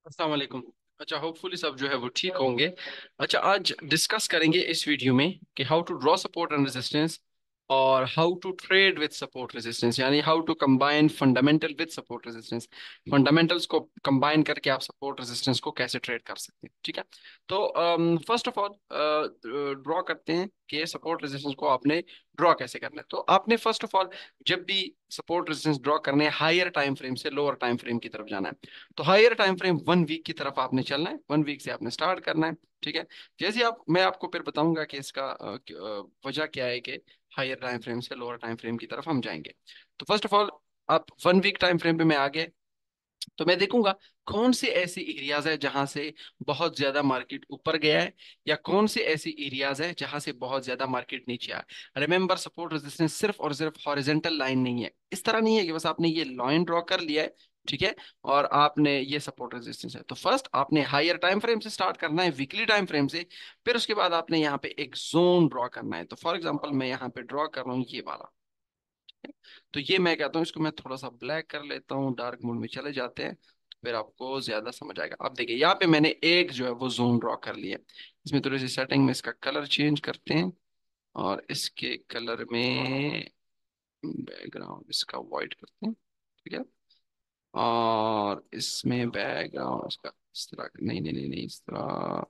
अस्सलाम वालेकुम। अच्छा, होपफुली सब जो है वो ठीक होंगे। अच्छा, आज डिस्कस करेंगे इस वीडियो में कि how to draw support and resistance और how to trade with support resistance, यानी how to combine fundamental with support resistance. Fundamentals को कंबाइन करके आप सपोर्ट रेजिस्टेंस को कैसे ट्रेड कर सकते हैं, ठीक है। तो फर्स्ट ऑफ ऑल ड्रॉ करते हैं कि सपोर्ट रेजिस्टेंस को आपने ड्रॉ कैसे करना है। तो आपने फर्स्ट ऑफ ऑल जब भी सपोर्ट रेजिस्टेंस ड्रॉ करने हायर टाइम फ्रेम से लोअर टाइम फ्रेम की तरफ जाना है। तो हायर टाइम फ्रेम 1 वीक की तरफ आपने चलना है, 1 वीक से आपने स्टार्ट करना है, ठीक है। जैसे आप मैं आपको फिर बताऊंगा कि इसका वजह क्या है कि हायर टाइम फ्रेम से लोअर टाइम फ्रेम की तरफ हम जाएंगे। तो फर्स्ट ऑफ ऑल आप 1 वीक टाइम फ्रेम पे मैं आ गए, तो मैं देखूंगा कौन से ऐसे एरियाज है जहां से बहुत ज्यादा मार्केट ऊपर गया है, या कौन से ऐसे एरियाज है जहां से बहुत ज्यादा मार्केट नीचे आया। रिमेंबर, सपोर्ट रेजिस्टेंस सिर्फ और सिर्फ हॉरिजेंटल लाइन नहीं है। इस तरह नहीं है कि बस आपने ये लाइन ड्रॉ कर लिया है, ठीक है, और आपने ये सपोर्ट रेजिस्टेंस है। तो फर्स्ट आपने हायर टाइम फ्रेम से स्टार्ट करना है, वीकली टाइम फ्रेम से। फिर उसके बाद आपने यहाँ पे एक जोन ड्रॉ करना है। तो फॉर एग्जांपल मैं यहाँ पे ड्रॉ कर रहा हूँ ये वाला। तो ये मैं कहता हूँ, इसको मैं थोड़ा सा ब्लैक कर लेता हूँ, डार्क मोड में चले जाते हैं, फिर आपको ज्यादा समझ आएगा। अब देखिए यहाँ पे मैंने एक जो है वो जोन ड्रॉ कर लिया। इसमें थोड़ी सी सेटिंग में इसका कलर चेंज करते हैं, और इसके कलर में बैकग्राउंड इसका वाइट करते हैं, ठीक है। और इसमें बैकग्राउंड इसका इस तरह नहीं नहीं नहीं नहीं, इस तरह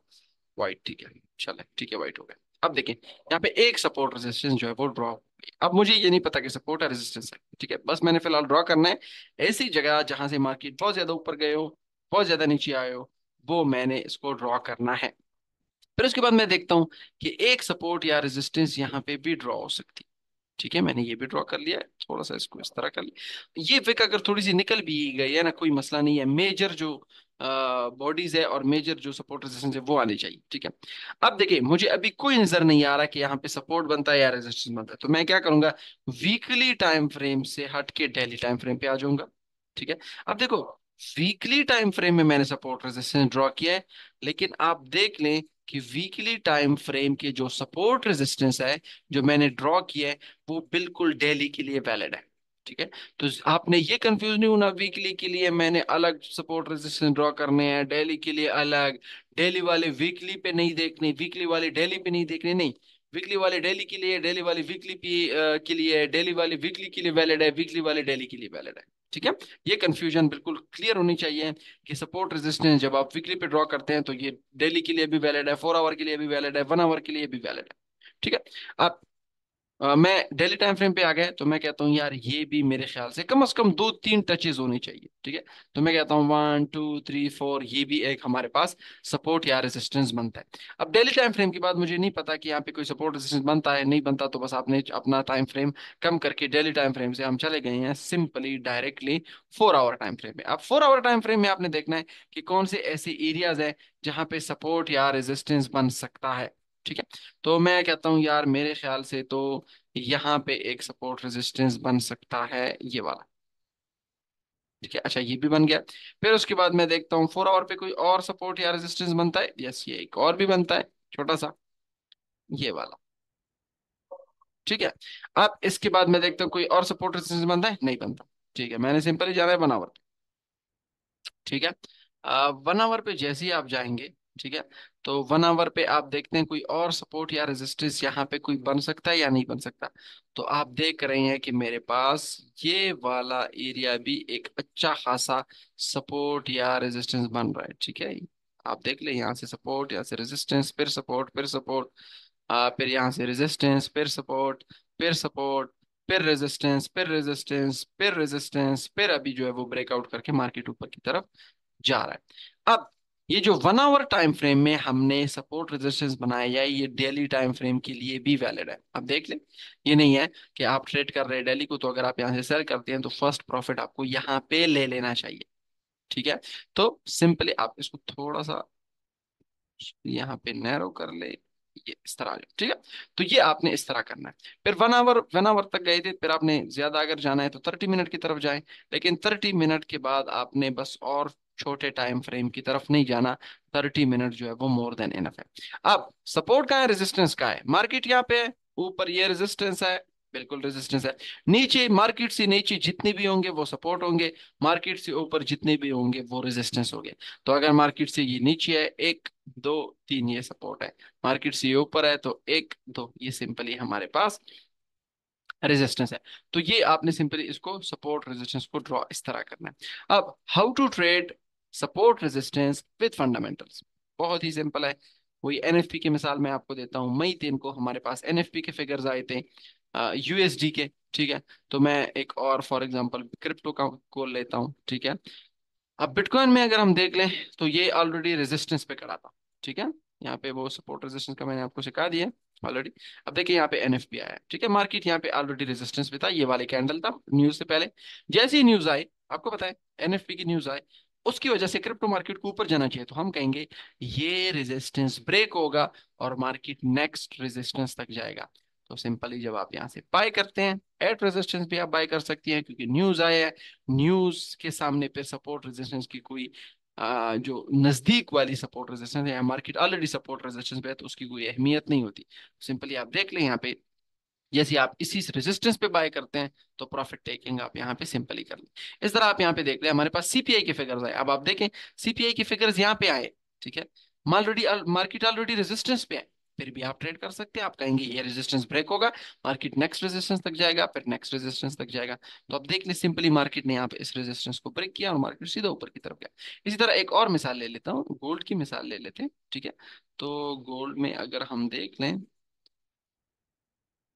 वाइट, ठीक है। चले, ठीक है, वाइट हो गया। अब देखें यहाँ पे एक सपोर्ट रेजिस्टेंस जो है वो ड्रॉ। अब मुझे ये नहीं पता कि सपोर्ट है रेजिस्टेंस है, ठीक है, बस मैंने फिलहाल ड्रॉ करना है ऐसी जगह जहां से मार्केट बहुत ज्यादा ऊपर गए हो, बहुत ज्यादा नीचे आए हो, वो मैंने इसको ड्रॉ करना है। फिर उसके बाद मैं देखता हूँ कि एक सपोर्ट या रेजिस्टेंस यहाँ पे भी ड्रॉ हो सकती है, ठीक है। मैंने ये भी ड्रॉ कर लिया है, थोड़ा सा इसको इस तरह कर लिया। ये विक अगर थोड़ी सी निकल भी गई है ना, कोई मसला नहीं है। मेजर जो बॉडीज है और मेजर जो सपोर्ट रेजिस्टेंस है वो आनी चाहिए, ठीक है। अब देखिए मुझे अभी कोई नजर नहीं आ रहा कि यहाँ पे सपोर्ट बनता है या रेजिस्टेंस बनता है, तो मैं क्या करूंगा, वीकली टाइम फ्रेम से हट के डेली टाइम फ्रेम पे आ जाऊंगा, ठीक है। अब देखो, वीकली टाइम फ्रेम में मैंने सपोर्ट रेजिस्टेंस ड्रॉ किया है, लेकिन आप देख लें कि वीकली टाइम फ्रेम के जो सपोर्ट रेजिस्टेंस है जो मैंने ड्रॉ किया है वो बिल्कुल डेली के लिए वैलिड है, ठीक है। तो आपने ये कंफ्यूज नहीं होना, वीकली के लिए मैंने अलग सपोर्ट रेजिस्टेंस ड्रॉ करने हैं, डेली के लिए अलग। डेली वाले वीकली पे नहीं देखने, वीकली वाले डेली पे नहीं देखने, नहीं। वीकली वाले डेली के लिए, डेली वाले वीकली पे के लिए, डेली वाले वीकली के लिए वैलिड है, वीकली वाले डेली के लिए वैलिड है, ठीक है। ये कंफ्यूजन बिल्कुल क्लियर होनी चाहिए कि सपोर्ट रेजिस्टेंस जब आप वीकली पे ड्रॉ करते हैं तो ये डेली के लिए भी वैलिड है, 4 आवर के लिए भी वैलिड है, 1 आवर के लिए भी वैलिड है, ठीक है। अब मैं डेली टाइम फ्रेम पे आ गया, तो मैं कहता हूँ यार ये भी मेरे ख्याल से कम 2-3 टचेज होनी चाहिए, ठीक है। तो मैं कहता हूँ 1 2 3 4, ये भी एक हमारे पास सपोर्ट या रेजिस्टेंस बनता है। अब डेली टाइम फ्रेम के बाद मुझे नहीं पता कि यहाँ पे कोई सपोर्ट रेजिस्टेंस बनता है नहीं बनता, तो बस आपने अपना टाइम फ्रेम कम करके डेली टाइम फ्रेम से हम चले गए हैं simply directly 4 hour time frame में। अब 4 आवर टाइम फ्रेम में आपने देखना है कि कौन से ऐसे एरियाज है जहां पे सपोर्ट या रेजिस्टेंस बन सकता है, ठीक है। तो मैं कहता हूँ यार मेरे ख्याल से तो यहाँ पे एक सपोर्ट रेजिस्टेंस बन सकता है ये वाला, ठीक है। अच्छा, ये भी बन गया। फिर उसके बाद मैं देखता हूँ 4 आवर पे कोई और सपोर्ट या रेजिस्टेंस बनता है, यस, ये एक और भी बनता है छोटा सा, ये वाला, ठीक है। अब इसके बाद मैं देखता हूँ कोई और सपोर्ट रेजिस्टेंस बनता है, नहीं बनता, ठीक है। मैंने सिंपली जाना है 1 आवर, ठीक है। 1 आवर पे जैसे ही आप जाएंगे, ठीक है, तो 1 आवर पे आप देखते हैं कोई और सपोर्ट या रेजिस्टेंस यहाँ पे कोई बन सकता है या नहीं बन सकता। तो आप देख रहे हैं कि मेरे पास ये वाला एरिया भी एक अच्छा खासा सपोर्ट या रेजिस्टेंस बन रहा है, ठीक है। आप देख ले, यहाँ से सपोर्ट, यहाँ से रेजिस्टेंस, फिर सपोर्ट, फिर सपोर्ट, फिर यहाँ से रेजिस्टेंस, फिर सपोर्ट, फिर सपोर्ट, फिर रेजिस्टेंस, फिर रेजिस्टेंस, फिर रेजिस्टेंस, फिर अभी जो है वो ब्रेकआउट करके मार्केट ऊपर की तरफ जा रहा है। अब ये जो 1 आवर टाइम फ्रेम में हमने सपोर्ट रेजिस्टेंस बनाया है ये डेली टाइम फ्रेम के लिए भी वैलिड है। अब देख लें, ये नहीं है कि आप ट्रेड कर रहे हैं डेली को, तो अगर आप यहाँ से सेल करते हैं तो फर्स्ट प्रॉफिट आपको यहाँ पे ले लेना चाहिए, ठीक है। तो सिंपली आप इसको थोड़ा सा यहाँ पे नैरो कर ले, ये इस तरह आ जाए, ठीक है। तो ये आपने इस तरह करना है। फिर 1 आवर तक गए थे, फिर आपने ज्यादा अगर जाना है तो 30 मिनट की तरफ जाए, लेकिन 30 मिनट के बाद आपने बस और छोटे टाइम फ्रेम की तरफ नहीं जाना। 30 मिनट जो है वो मोर देन इनफ है। अब सपोर्ट का है, रेजिस्टेंस का है, मार्केट यहाँ पे है, ऊपर ये रेजिस्टेंस है, बिल्कुल रेजिस्टेंस है। नीचे मार्केट से नीचे जितने भी होंगे वो सपोर्ट होंगे, मार्केट से ऊपर जितने भी होंगे वो रेजिस्टेंस होंगे। तो अगर मार्केट से ये नीचे है, एक दो तीन ये सपोर्ट है, मार्केट से ये ऊपर है तो एक दो ये सिंपली हमारे पास रेजिस्टेंस है। तो ये आपने सिंपली इसको सपोर्ट रेजिस्टेंस को ड्रॉ इस तरह करना है। अब how to trade support resistance with fundamentals, बहुत ही सिंपल है। वही एनएफपी की मिसाल मैं आपको देता हूँ। मई 3 को हमारे पास एनएफपी के फिगर्स आए थे यूएसडी के, ठीक है। तो मैं एक और फॉर एग्जांपल क्रिप्टो का को लेता हूँ, ठीक है। अब बिटकॉइन में अगर हम देख लें तो ये ऑलरेडी रेजिस्टेंस पे खड़ा था, ठीक है। यहाँ पे वो सपोर्ट रेजिस्टेंस का मैंने आपको सिखा दिया ऑलरेडी। अब देखिए यहाँ पे एनएफपी आया है, ठीक है। मार्केट यहाँ पे ऑलरेडी रेजिस्टेंस पे था, ये वाले कैंडल था न्यूज से पहले। जैसे ही न्यूज आई, आपको पता है एनएफपी की न्यूज आई, उसकी वजह से क्रिप्टो मार्केट को ऊपर जाना चाहिए, तो हम कहेंगे ये रेजिस्टेंस ब्रेक होगा और मार्केट नेक्स्ट रेजिस्टेंस तक जाएगा। तो सिंपली जब आप यहाँ से बाय करते हैं, एट रेजिस्टेंस भी आप बाय कर सकती हैं क्योंकि न्यूज आया है। न्यूज के सामने पे सपोर्ट रेजिस्टेंस की कोई जो नजदीक वाली सपोर्ट रेजिस्टेंस है, मार्केट ऑलरेडी सपोर्ट रेजिस्टेंस पे है तो उसकी कोई अहमियत नहीं होती। सिंपली आप देख लें यहाँ पे, जैसे आप इसी रेजिस्टेंस पे बाय करते हैं तो प्रॉफिट टेकिंग आप यहाँ पे सिंपली कर लें। इस तरह आप यहाँ पे देख लें, हमारे पास सीपीआई के फिगर्स आए। अब आप देखें सीपीआई के फिगर्स यहाँ पे आए, ठीक है। ऑलरेडी मार्केट ऑलरेडी रेजिस्टेंस पे है, फिर भी आप ट्रेड कर सकते हैं। आप कहेंगे ये रेजिस्टेंस ब्रेक होगा, मार्केट नेक्स्ट रेजिस्टेंस तक जाएगा, फिर नेक्स्ट रेजिस्टेंस तक जाएगा। तो आप देख लें सिंपली मार्केट ने यहाँ पे इस रेजिस्टेंस को ब्रेक किया और मार्केट सीधा ऊपर की तरफ गया। इसी तरह एक और मिसाल ले लेता हूँ, गोल्ड की मिसाल ले लेते हैं, ठीक है। तो गोल्ड में अगर हम देख लें,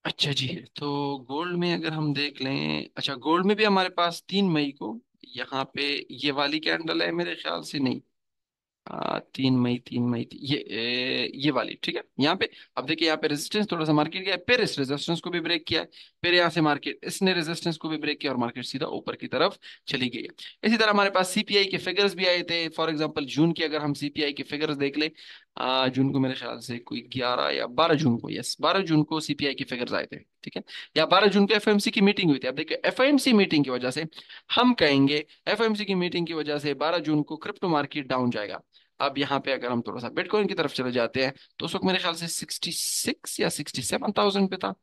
अच्छा जी, तो गोल्ड में अगर हम देख लें, अच्छा गोल्ड में भी हमारे पास 3 मई को यहाँ पे ये वाली कैंडल है मेरे ख्याल से, नहीं 3 मई, 3 मई ये वाली, ठीक है। यहाँ पे अब देखिए यहाँ पे रेजिस्टेंस थोड़ा सा मार्केट गया है, फिर इस रेजिस्टेंस को भी ब्रेक किया है, फिर यहाँ से मार्केट इसने रेजिस्टेंस को भी ब्रेक किया और मार्केट सीधा ऊपर की तरफ चली गई है। इसी तरह हमारे पास सीपीआई के फिगर्स भी आए थे। फॉर एग्जांपल जून की अगर हम सीपीआई के फिगर्स देख ले, जून को मेरे ख्याल से कोई 11 या 12 जून को, यस 12 जून को सीपीआई के फिगर्स आए थे, ठीक है। या 12 जून को एफएमसी की मीटिंग हुई थी। अब देखिए एफएमसी मीटिंग की वजह से हम कहेंगे, एफएमसी की मीटिंग की वजह से 12 जून को क्रिप्टो मार्केट डाउन जाएगा। अब यहाँ पे अगर हम थोड़ा सा बिटकॉइन की तरफ चले जाते हैं तो उस वक्त मेरे ख्याल से 66 या 67,000 पे था,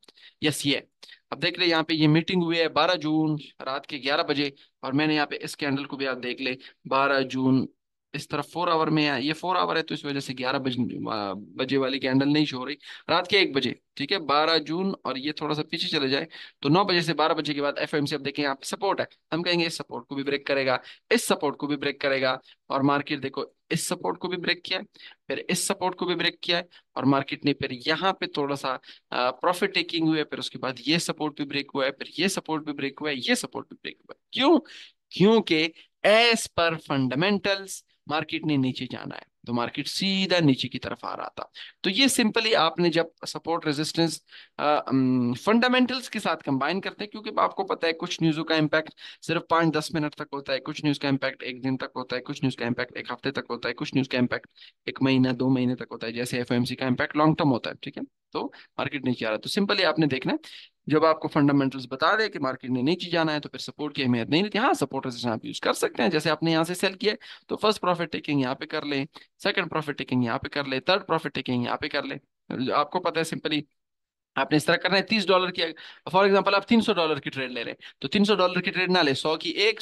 यस ये। अब देख ले यहाँ पे ये मीटिंग हुई है 12 जून रात के 11 बजे, और मैंने यहाँ पे इस कैंडल को भी आप देख ले 12 जून इस तरफ 4 आवर में है, ये 4 आवर है तो इस वजह से 11 बजे वाली कैंडल नहीं शो हो रही, रात के 1 बजे, ठीक है 12 जून। और ये थोड़ा सा पीछे चले जाए तो 9 बजे से 12 बजे के बाद एफएमसी, अब देखें यहाँ पे सपोर्ट है, हम कहेंगे इस सपोर्ट को भी ब्रेक करेगा, इस सपोर्ट को भी ब्रेक करेगा। और मार्केट देखो इस सपोर्ट को भी ब्रेक किया है, फिर इस सपोर्ट को भी ब्रेक किया है, और मार्केट ने फिर यहाँ पे थोड़ा सा प्रॉफिट टेकिंग हुई है, फिर उसके बाद ये सपोर्ट भी ब्रेक हुआ है, फिर ये सपोर्ट भी ब्रेक हुआ है, ये सपोर्ट भी ब्रेक हुआ है। क्यों? क्योंकि एज पर फंडामेंटल्स मार्केट ने नीचे जाना है, तो मार्केट सीधा नीचे की तरफ आ रहा था। तो ये सिंपली आपने जब सपोर्ट रेजिस्टेंस फंडामेंटल्स के साथ कंबाइन करते हैं, क्योंकि आपको पता है कुछ न्यूज़ों का इम्पैक्ट सिर्फ 5-10 मिनट तक होता है, कुछ न्यूज़ का इम्पैक्ट एक दिन तक होता है, कुछ न्यूज़ का इम्पैक्ट एक हफ्ते तक होता है, कुछ न्यूज़ का इम्पैक्ट 1 महीना 2 महीने तक होता है, जैसे एफओएमसी का इम्पैक्ट लॉन्ग टर्म होता है, ठीक है। तो मार्केट नीचे आ रहा है तो सिंपली आपने देखना है, जब आपको फंडामेंटल्स बता दे कि मार्केट ने नीचे जाना है तो फिर सपोर्ट की अहमियत नहीं रहती। हाँ सपोर्ट रेजिस्टेंस आप यूज कर सकते हैं, जैसे आपने यहाँ से सेल किया है, तो फर्स्ट प्रॉफिट टेकिंग यहाँ पे कर ले, सेकंड प्रॉफिट टेकिंग यहाँ पे कर ले, थर्ड प्रॉफिट टेकिंग यहाँ पे कर ले। आपको पता है सिंपली आपने इस तरह करना है। $30 की, फॉर एग्जांपल आप $300 की ट्रेड ले रहे हैं, तो $300 की ट्रेड ना ले, 100 की एक,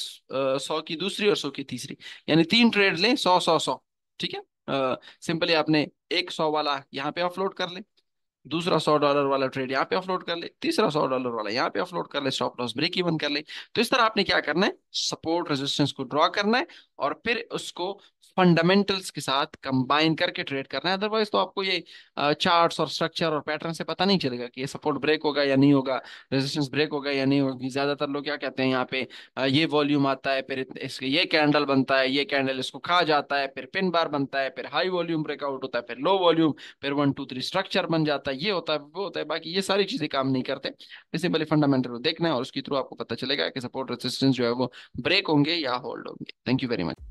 100 की दूसरी और 100 की तीसरी, यानी 3 ट्रेड लें, 100 100 100, ठीक है। सिंपली आपने एक 100 वाला यहाँ पे ऑफलोड कर ले, दूसरा $100 वाला ट्रेड यहाँ पे ऑफलोड कर ले, तीसरा $100 वाला यहाँ पे ऑफलोड कर ले, स्टॉप लॉस ब्रेक इवन कर ले। तो इस तरह आपने क्या करना है, सपोर्ट रेजिस्टेंस को ड्रॉ करना है और फिर उसको फंडामेंटल्स के साथ कंबाइन करके ट्रेड करना है। अदरवाइज तो आपको ये चार्ट्स और स्ट्रक्चर और पैटर्न से पता नहीं चलेगा कि ये सपोर्ट ब्रेक होगा या नहीं होगा, रेजिस्टेंस ब्रेक होगा या नहीं होगा। ज्यादातर लोग क्या कहते हैं, यहाँ पे ये वॉल्यूम आता है, फिर इसके ये कैंडल बनता है, ये कैंडल इसको खा जाता है, फिर पिन बार बनता है, फिर हाई वॉल्यूम ब्रेकआउट होता है, फिर लो वॉल्यूम, फिर 1 2 3 स्ट्रक्चर बन जाता है, ये होता है वो होता है। बाकी ये सारी चीजें काम नहीं करते, सिंपली फंडामेंटल को देखना है और उसके थ्रू आपको पता चलेगा कि सपोर्ट रेजिस्टेंस जो है वो ब्रेक होंगे या होल्ड होंगे। Thank you very much.